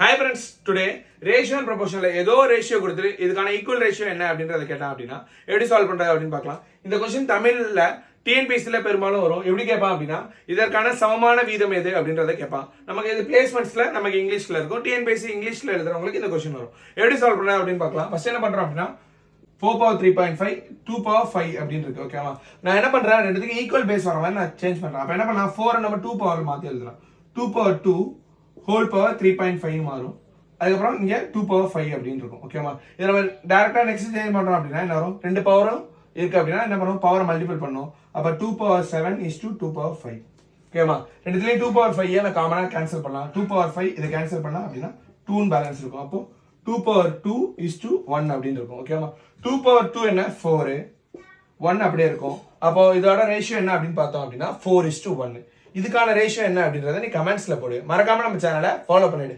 Hi friends, today ratio and proportional ஏதோ ratio கொடுத்துட்டு இதுக்கான ஈக்குவல் ரேஷியோ என்ன அப்படின்றத கேட்டான் அப்படின்னா எப்படி சால்வ் பண்றது அப்படின்னு பார்க்கலாம். இந்த கொஸ்டின் தமிழ்ல டிஎன்பிஎஸ்சில பெரும்பாலும் வரும். எப்படி கேட்பான் அப்படின்னா இதற்கான சமமான வீதம் எது அப்படின்றத கேட்பான். நமக்கு இது பிளேஸ்மெண்ட்ஸ்ல நமக்கு இங்கிலீஷ்ல இருக்கும். டிஎன்பிஎஸ்சி இங்கிலீஷ்ல எழுதுறவங்களுக்கு இந்த கொஸ்டின் வரும். எப்படி சால்வ் பண்ண அப்படின்னு பார்க்கலாம். ஃபர்ஸ்ட் என்ன பண்றோம் அப்படின்னா 4 power 3.5 2 power 5 அப்படின்னு இருக்கு. ஓகேவா, நான் என்ன பண்றேன், ரெண்டுத்துக்கு ஈக்குவல் பேஸ் வர மாதிரி நான் சேஞ்ச் பண்றேன். அப்ப என்ன பண்ணா 4 நம்ம 2 power மாத்தி எழுதலாம். 2 power 2 ஹோல் பவர் 3.5 மாறும். அதுக்கப்புறம் இங்க 2 power 5 அப்படின்னு இருக்கும். ஓகேவா, இதை நம்ம டைரக்டா நெக்ஸ்ட் சேஞ்ச் பண்றோம் அப்படின்னா என்ன வரும், 2 பவரும் இருக்கு அப்படின்னா என்ன பண்ணுவோம், பவரை மல்டிபிள் பண்ணுவோம். அப்ப 2 power 7 is to 2 power 5. ஓகேவா, ரெண்டுத்துலயும் 2 power 5 நான் காமனா கேன்சல் பண்ணலாம். 2 power 5 இதை கேன்சல் பண்ணா அப்படின்னா 2 பேலன்ஸ் இருக்கும். அப்போ 2 power 2 is to 1 அப்படின்னு இருக்கும். ஓகேவா, 2 power 2 என்ன 4, 1 அப்படியே இருக்கும். அப்போ இதோட ரேஷியோ என்ன அப்படின்னு பார்த்தோம் அப்படின்னா 4 is to 1. இதுக்கான ரேஷியோ என்ன அப்படின்றத நீ கமெண்ட்ஸ்ல போடு. மறக்காம நம்ம சேனலை ஃபாலோ பண்ணிடு.